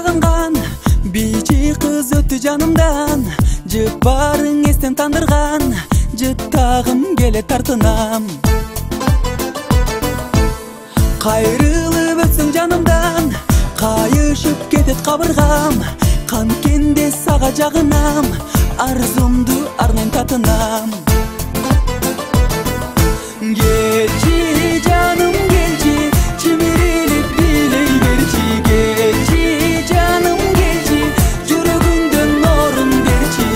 сагынган бийчи кыз өттү жанымдан. Жыпарың эстен тандырган, жыттагым келе тартынам. Кайрылып өтсөң жанымдан, кайышып кетет кабыргам. Канкенде сага жагынам, арзумду арнайм татынам. Келчи жаным келчи, чимирилип билей берчи. Келчи жаным келчи, жүрөгүмдөн орун берчи.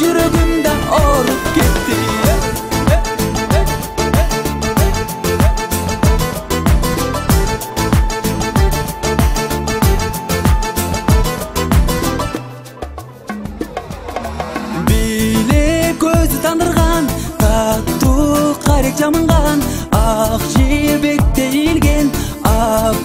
Жүрөгүмдө ооруп кетти. Биле көзү тандырган, таттуу карек жамынган, ак жебек дейилген, ак